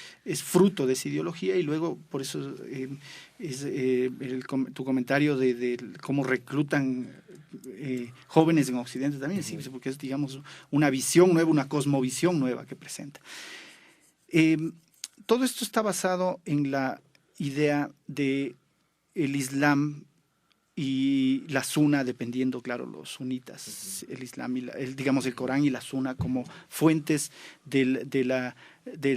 fruto de esa ideología, y luego, por eso tu comentario de cómo reclutan jóvenes en Occidente también, sí, porque es, digamos, una visión nueva, una cosmovisión nueva que presenta. Todo esto está basado en la idea de el Islam y la Suna, dependiendo, claro, los sunitas, el Islam, y digamos el Corán y la Suna como fuentes de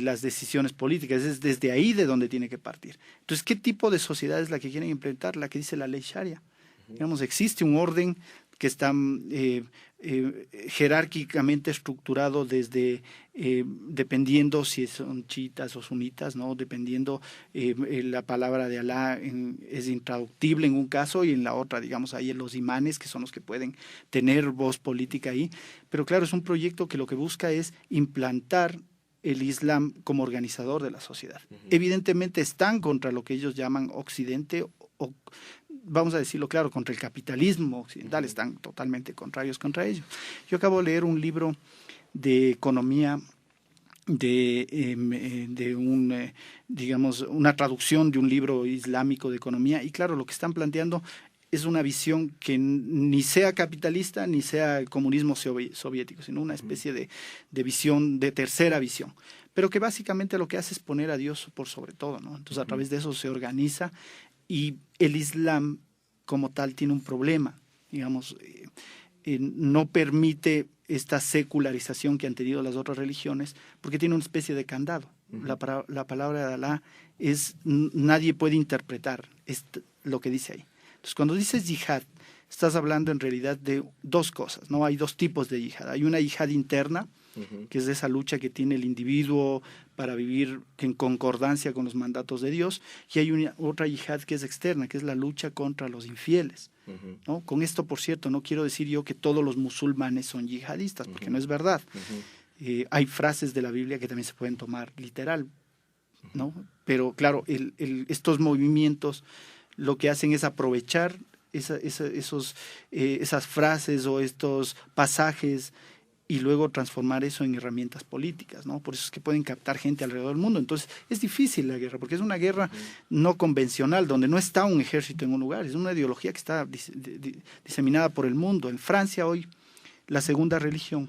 las decisiones políticas. Es desde ahí de donde tiene que partir. Entonces, ¿qué tipo de sociedad es la que quieren implementar? La que dice la ley Sharia. Digamos, existe un orden que está jerárquicamente estructurado desde, dependiendo si son chiitas o sunitas, ¿no? Dependiendo, la palabra de Alá es intraductible en un caso y en la otra, digamos, hay los imanes que son los que pueden tener voz política ahí. Pero claro, es un proyecto que lo que busca es implantar el Islam como organizador de la sociedad. Evidentemente están contra lo que ellos llaman Occidente, o vamos a decirlo claro, contra el capitalismo occidental, están totalmente contrarios contra ello. Yo acabo de leer un libro de economía digamos, una traducción de un libro islámico de economía, y claro, lo que están planteando es una visión que ni sea capitalista ni sea el comunismo soviético, sino una especie de visión, de tercera visión, pero que básicamente lo que hace es poner a Dios por sobre todo, ¿no? Entonces, a través de eso se organiza, y el Islam como tal tiene un problema, digamos, no permite esta secularización que han tenido las otras religiones, porque tiene una especie de candado. La palabra de Alá es, nadie puede interpretar lo que dice ahí. Entonces, cuando dices yihad, estás hablando en realidad de dos cosas, ¿no? Hay dos tipos de yihad. Hay una yihad interna, que es esa lucha que tiene el individuo para vivir en concordancia con los mandatos de Dios, y hay otra yihad que es externa, que es la lucha contra los infieles, ¿no? Con esto, por cierto, no quiero decir yo que todos los musulmanes son yihadistas, porque no es verdad. Hay frases de la Biblia que también se pueden tomar literal, ¿no? Pero claro, estos movimientos lo que hacen es aprovechar esas frases o estos pasajes y luego transformar eso en herramientas políticas, ¿no? Por eso es que pueden captar gente alrededor del mundo. Entonces, es difícil la guerra, porque es una guerra no convencional, donde no está un ejército en un lugar, es una ideología que está diseminada por el mundo. En Francia hoy, la segunda religión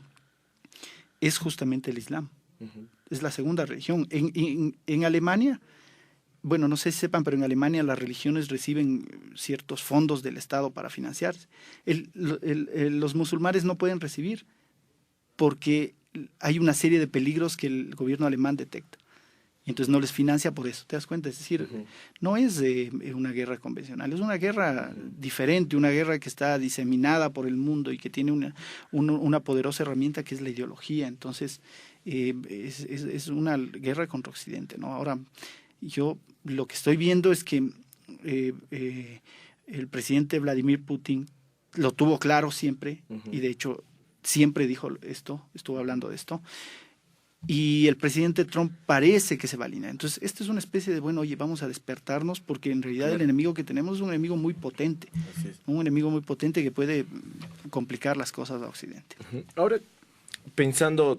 es justamente el Islam. Es la segunda religión. En Alemania, bueno, no sé si sepan, pero en Alemania las religiones reciben ciertos fondos del Estado para financiarse. Los musulmanes no pueden recibir, porque hay una serie de peligros que el gobierno alemán detecta. Y entonces no les financia por eso, ¿te das cuenta? Es decir, no es una guerra convencional, es una guerra diferente, una guerra que está diseminada por el mundo y que tiene una poderosa herramienta que es la ideología. Entonces, es una guerra contra Occidente, ¿no? Ahora, yo lo que estoy viendo es que el presidente Vladimir Putin lo tuvo claro siempre, y de hecho siempre dijo esto, estuvo hablando de esto, y el presidente Trump parece que se va a alinear. Entonces, esto es una especie de, bueno, oye, vamos a despertarnos, porque en realidad el enemigo que tenemos es un enemigo muy potente, un enemigo muy potente que puede complicar las cosas a Occidente. Ahora, pensando,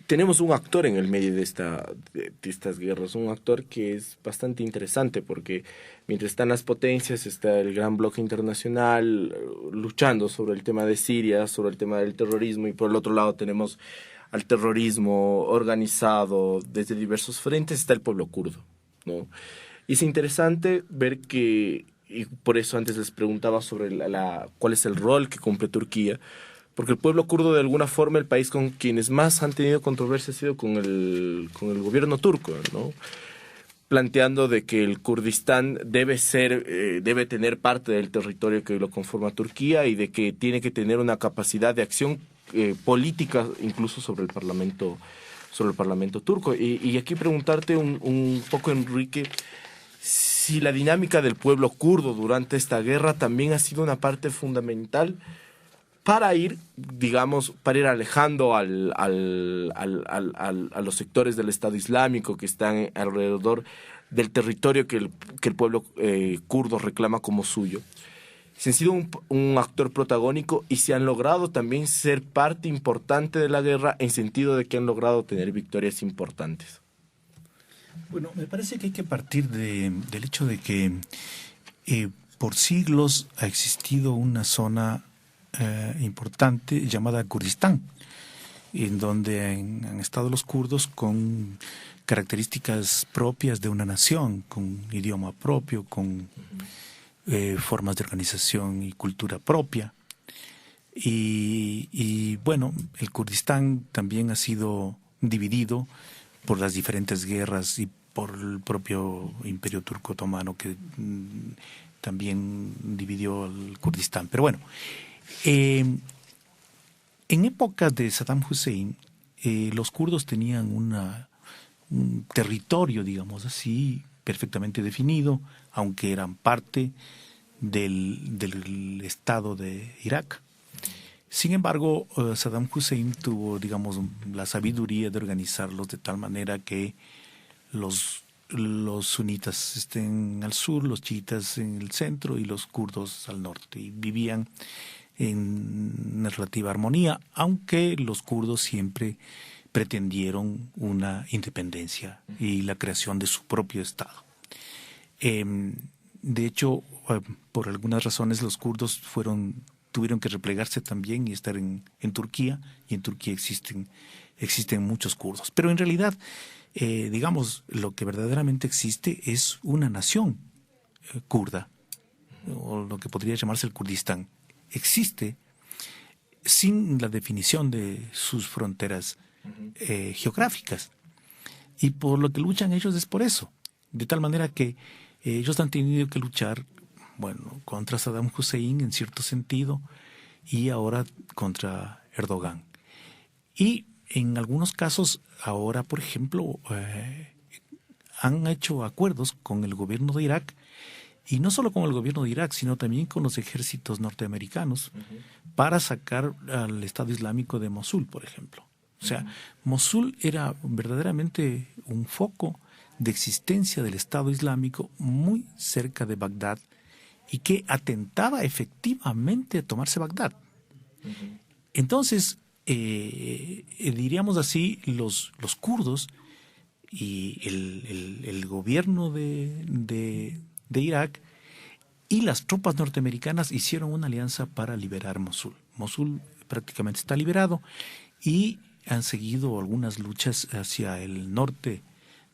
tenemos un actor en el medio de estas guerras, un actor que es bastante interesante, porque mientras están las potencias, está el gran bloque internacional luchando sobre el tema de Siria, sobre el tema del terrorismo, y por el otro lado tenemos al terrorismo organizado desde diversos frentes, está el pueblo kurdo, ¿no? Y es interesante ver que, y por eso antes les preguntaba sobre cuál es el rol que cumple Turquía, porque el pueblo kurdo, de alguna forma, el país con quienes más han tenido controversia ha sido con el gobierno turco, ¿no? Planteando de que el Kurdistán debe tener parte del territorio que lo conforma Turquía, y de que tiene que tener una capacidad de acción política incluso sobre el parlamento turco. Y aquí preguntarte un poco, Enrique, si la dinámica del pueblo kurdo durante esta guerra también ha sido una parte fundamental para ir alejando a los sectores del Estado Islámico que están alrededor del territorio que el pueblo kurdo reclama como suyo. Se han sido un actor protagónico, y se han logrado también ser parte importante de la guerra, en sentido de que han logrado tener victorias importantes. Bueno, me parece que hay que partir del hecho de que por siglos ha existido una zona importante llamada Kurdistán, en donde han estado los kurdos con características propias de una nación, con idioma propio, con formas de organización y cultura propia. Y bueno, el Kurdistán también ha sido dividido por las diferentes guerras y por el propio Imperio Turco Otomano, que también dividió el Kurdistán. Pero bueno, en época de Saddam Hussein, los kurdos tenían un territorio, digamos así, perfectamente definido, aunque eran parte del Estado de Irak. Sin embargo, Saddam Hussein tuvo, digamos, la sabiduría de organizarlos de tal manera que los sunitas estén al sur, los chiitas en el centro y los kurdos al norte. Y vivían en relativa armonía, aunque los kurdos siempre pretendieron una independencia y la creación de su propio Estado. De hecho, por algunas razones los kurdos tuvieron que replegarse también y estar en Turquía, y en Turquía existen muchos kurdos. Pero en realidad, digamos, lo que verdaderamente existe es una nación kurda, o lo que podría llamarse el Kurdistán. Existe sin la definición de sus fronteras geográficas. Y por lo que luchan ellos es por eso. De tal manera que ellos han tenido que luchar, bueno, contra Saddam Hussein en cierto sentido, y ahora contra Erdogan. Y en algunos casos, ahora, por ejemplo, han hecho acuerdos con el gobierno de Irak, y no solo con el gobierno de Irak, sino también con los ejércitos norteamericanos, para sacar al Estado Islámico de Mosul, por ejemplo. O sea, Mosul era verdaderamente un foco de existencia del Estado Islámico muy cerca de Bagdad, y que atentaba efectivamente a tomarse Bagdad. Entonces, diríamos así, los kurdos y el gobierno de Irak y las tropas norteamericanas hicieron una alianza para liberar Mosul. Mosul prácticamente está liberado, y han seguido algunas luchas hacia el norte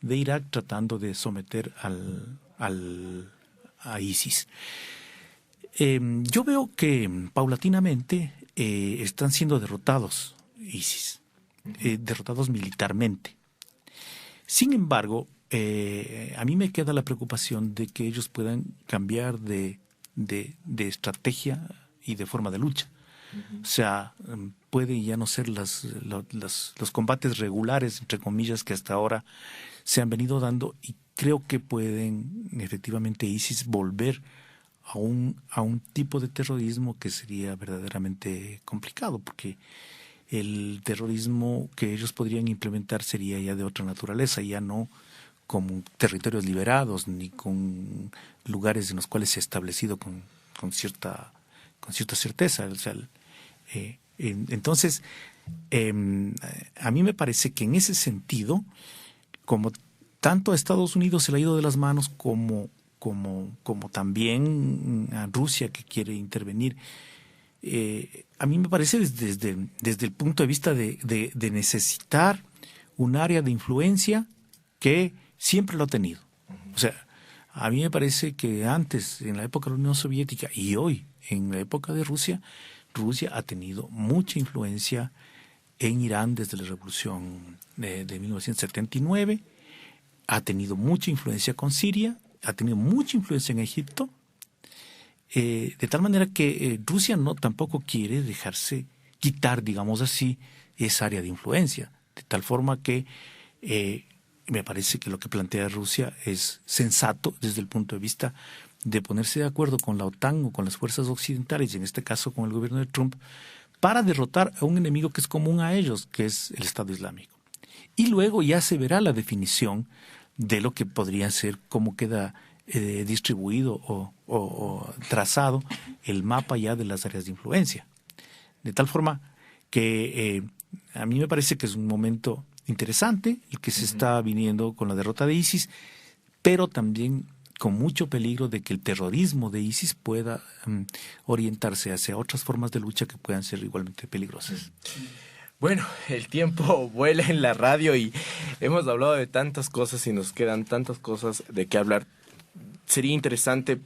de Irak tratando de someter a ISIS. Yo veo que paulatinamente están siendo derrotados ISIS, derrotados militarmente. Sin embargo, a mí me queda la preocupación de que ellos puedan cambiar de estrategia y de forma de lucha. O sea, pueden ya no ser los combates regulares, entre comillas, que hasta ahora se han venido dando, y creo que pueden efectivamente ISIS volver a un tipo de terrorismo que sería verdaderamente complicado, porque el terrorismo que ellos podrían implementar sería ya de otra naturaleza, ya no con territorios liberados ni con lugares en los cuales se ha establecido con cierta certeza. O sea, entonces, a mí me parece que en ese sentido, como tanto a Estados Unidos se le ha ido de las manos como también a Rusia, que quiere intervenir, a mí me parece desde el punto de vista de necesitar un área de influencia que siempre lo ha tenido. O sea, a mí me parece que antes, en la época de la Unión Soviética, y hoy, en la época de Rusia ha tenido mucha influencia en Irán desde la revolución de 1979, ha tenido mucha influencia con Siria, ha tenido mucha influencia en Egipto, de tal manera que Rusia tampoco quiere dejarse quitar, digamos así, esa área de influencia, de tal forma que me parece que lo que plantea Rusia es sensato desde el punto de vista de ponerse de acuerdo con la OTAN o con las fuerzas occidentales, y en este caso con el gobierno de Trump, para derrotar a un enemigo que es común a ellos, que es el Estado Islámico. Y luego ya se verá la definición de lo que podría ser, cómo queda distribuido o trazado el mapa ya de las áreas de influencia. De tal forma que a mí me parece que es un momento interesante el que se está viniendo con la derrota de ISIS, pero también con mucho peligro de que el terrorismo de ISIS pueda orientarse hacia otras formas de lucha que puedan ser igualmente peligrosas. Bueno, el tiempo vuela en la radio y hemos hablado de tantas cosas y nos quedan tantas cosas de qué hablar. Sería interesante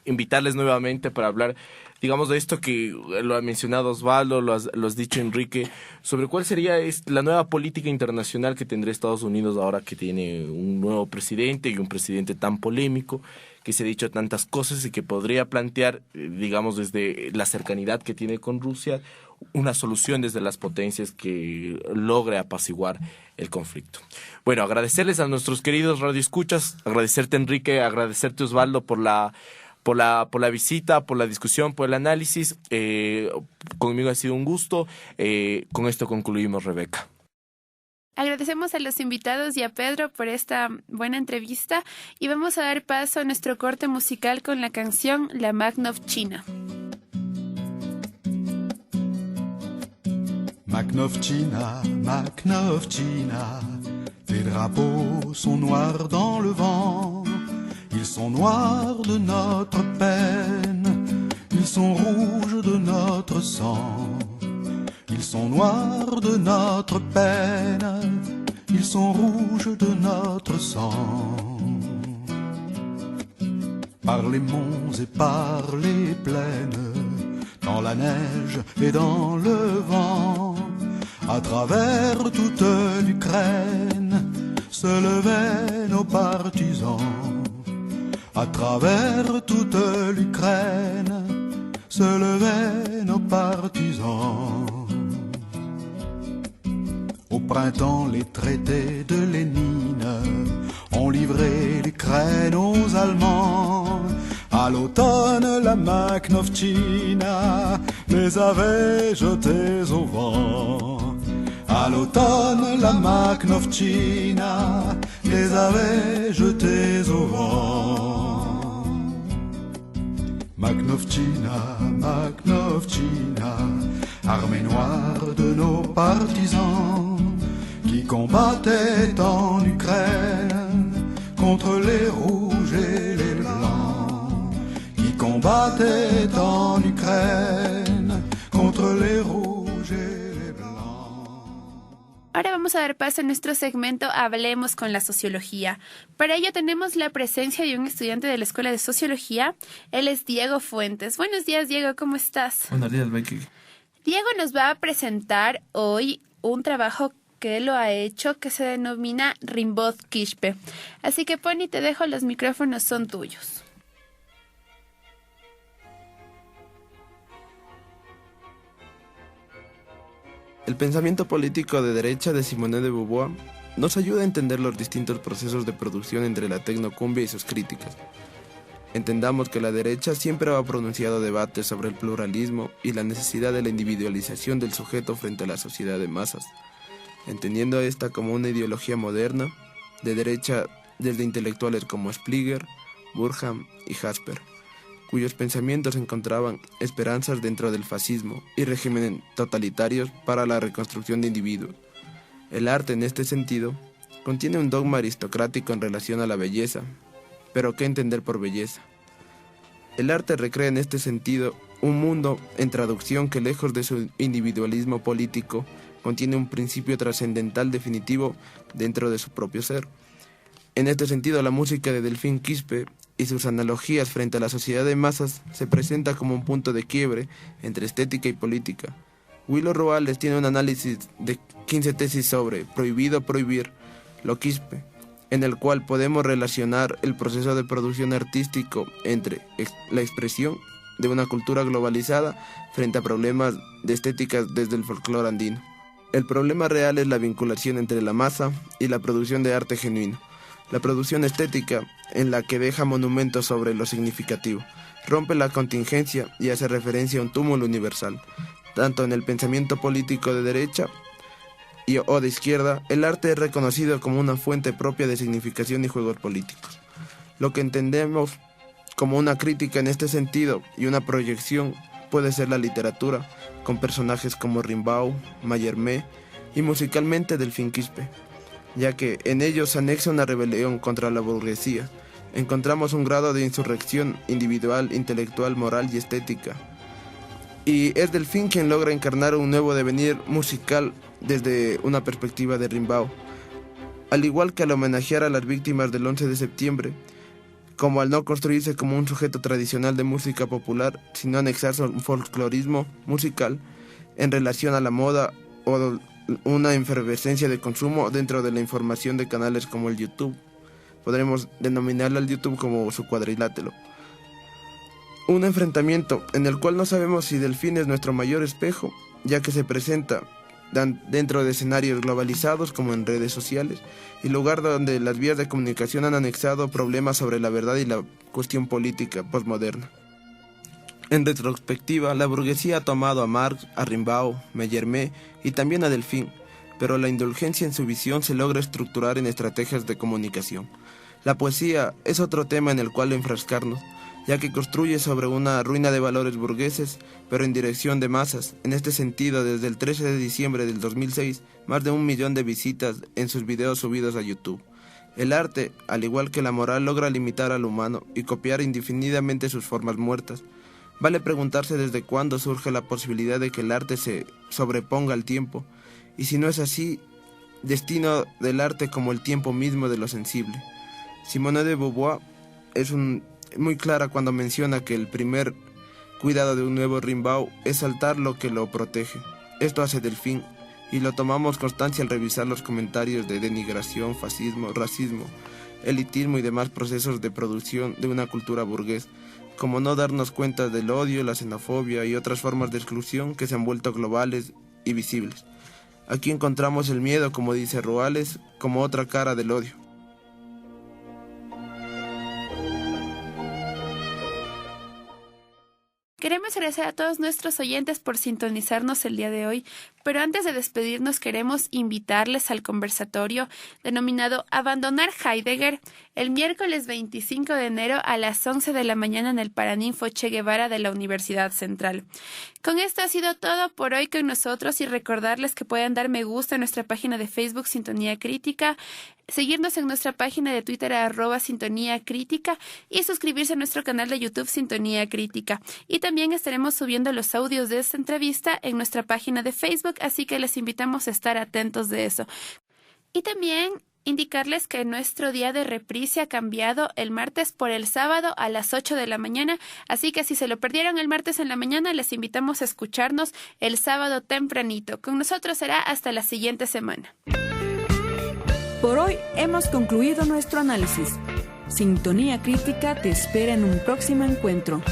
invitarles nuevamente para hablar, digamos, de esto que lo ha mencionado Osvaldo, lo has dicho Enrique, sobre cuál sería la nueva política internacional que tendrá Estados Unidos ahora que tiene un nuevo presidente y un presidente tan polémico, que se ha dicho tantas cosas y que podría plantear, digamos, desde la cercanidad que tiene con Rusia, una solución desde las potencias que logre apaciguar el conflicto. Bueno, agradecerles a nuestros queridos radioescuchas, agradecerte Enrique, agradecerte Osvaldo por la visita, por la discusión, por el análisis. Conmigo ha sido un gusto. Con esto concluimos, Rebeca. Agradecemos a los invitados y a Pedro por esta buena entrevista y vamos a dar paso a nuestro corte musical con la canción La Makhnovchina. Makhnovchina, Makhnovchina, tes drapeaux sont noirs dans le vent, ils sont noirs de notre peine, ils sont rouges de notre sang. Ils sont noirs de notre peine, ils sont rouges de notre sang. Par les monts et par les plaines, dans la neige et dans le vent, à travers toute l'Ukraine, se levaient nos partisans. À travers toute l'Ukraine, se levaient nos partisans. Au printemps, les traités de Lénine ont livré l'Ukraine aux Allemands. À l'automne, la Makhnovchina les avait jetés au vent. À l'automne, la Makhnovchina les avait jetés au vent. Makhnovchina, Makhnovchina, armée noire de nos partisans, qui combattaient en Ukraine contre les rouges et les blancs, qui combattaient en Ukraine contre les rouges et les blancs. Ahora vamos a dar paso a nuestro segmento Hablemos con la Sociología. Para ello tenemos la presencia de un estudiante de la Escuela de Sociología. Él es Diego Fuentes. Buenos días, Diego, ¿cómo estás? Buenos días, Becky. Diego nos va a presentar hoy un trabajo que él lo ha hecho que se denomina Rimbaud Quispe. Así que, Pony, te dejo, los micrófonos son tuyos. El pensamiento político de derecha de Simone de Beauvoir nos ayuda a entender los distintos procesos de producción entre la tecnocumbia y sus críticas. Entendamos que la derecha siempre ha pronunciado debates sobre el pluralismo y la necesidad de la individualización del sujeto frente a la sociedad de masas, entendiendo esta como una ideología moderna, de derecha desde intelectuales como Spliger, Burham y Jasper, cuyos pensamientos encontraban esperanzas dentro del fascismo y regímenes totalitarios para la reconstrucción de individuos. El arte, en este sentido, contiene un dogma aristocrático en relación a la belleza. Pero ¿qué entender por belleza? El arte recrea en este sentido un mundo en traducción que, lejos de su individualismo político, contiene un principio trascendental definitivo dentro de su propio ser. En este sentido, la música de Delphine Quispe y sus analogías frente a la sociedad de masas se presenta como un punto de quiebre entre estética y política. Willo Roales tiene un análisis de 15 tesis sobre prohibido prohibir lo Quispe, en el cual podemos relacionar el proceso de producción artístico entre la expresión de una cultura globalizada frente a problemas de estética desde el folclore andino. El problema real es la vinculación entre la masa y la producción de arte genuino. La producción estética, en la que deja monumentos sobre lo significativo, rompe la contingencia y hace referencia a un túmulo universal. Tanto en el pensamiento político de derecha o de izquierda, el arte es reconocido como una fuente propia de significación y juegos políticos. Lo que entendemos como una crítica en este sentido y una proyección puede ser la literatura, con personajes como Rimbaud, Mallarmé y musicalmente Delphine Quispe, ya que en ellos se anexa una rebelión contra la burguesía. Encontramos un grado de insurrección individual, intelectual, moral y estética. Y es Delphine quien logra encarnar un nuevo devenir musical desde una perspectiva de Rimbaud. Al igual que al homenajear a las víctimas del 11 de septiembre, como al no construirse como un sujeto tradicional de música popular, sino anexarse a un folclorismo musical en relación a la moda o una efervescencia de consumo dentro de la información de canales como el YouTube. Podremos denominarle al YouTube como su cuadrilátero. Un enfrentamiento en el cual no sabemos si Delfín es nuestro mayor espejo, ya que se presenta dentro de escenarios globalizados como en redes sociales, y lugar donde las vías de comunicación han anexado problemas sobre la verdad y la cuestión política postmoderna. En retrospectiva, la burguesía ha tomado a Marx, a Rimbaud, Mallarmé y también a Delfín, pero la indulgencia en su visión se logra estructurar en estrategias de comunicación. La poesía es otro tema en el cual enfrascarnos, ya que construye sobre una ruina de valores burgueses, pero en dirección de masas. En este sentido, desde el 13 de diciembre del 2006, más de 1 millón de visitas en sus videos subidos a YouTube. El arte, al igual que la moral, logra limitar al humano y copiar indefinidamente sus formas muertas. Vale preguntarse desde cuándo surge la posibilidad de que el arte se sobreponga al tiempo, y si no es así, destino del arte como el tiempo mismo de lo sensible. Simone de Beauvoir es muy clara cuando menciona que el primer cuidado de un nuevo Rimbaud es saltar lo que lo protege. Esto hace Delfín, y lo tomamos constancia al revisar los comentarios de denigración, fascismo, racismo, elitismo y demás procesos de producción de una cultura burgués, como no darnos cuenta del odio, la xenofobia y otras formas de exclusión que se han vuelto globales y visibles. Aquí encontramos el miedo, como dice Ruales, como otra cara del odio. Queremos agradecer a todos nuestros oyentes por sintonizarnos el día de hoy, pero antes de despedirnos queremos invitarles al conversatorio denominado Abandonar Heidegger el miércoles 25 de enero a las 11 de la mañana en el Paraninfo Che Guevara de la Universidad Central. Con esto ha sido todo por hoy con nosotros y recordarles que pueden dar me gusta en nuestra página de Facebook Sintonía Crítica, seguirnos en nuestra página de Twitter @Sintonía Crítica y suscribirse a nuestro canal de YouTube Sintonía Crítica. Y también estaremos subiendo los audios de esta entrevista en nuestra página de Facebook, así que les invitamos a estar atentos de eso. Y también indicarles que nuestro día de reprise ha cambiado el martes por el sábado a las 8 de la mañana, así que si se lo perdieron el martes en la mañana, les invitamos a escucharnos el sábado tempranito. Con nosotros será hasta la siguiente semana. Por hoy hemos concluido nuestro análisis. Sintonía Crítica te espera en un próximo encuentro.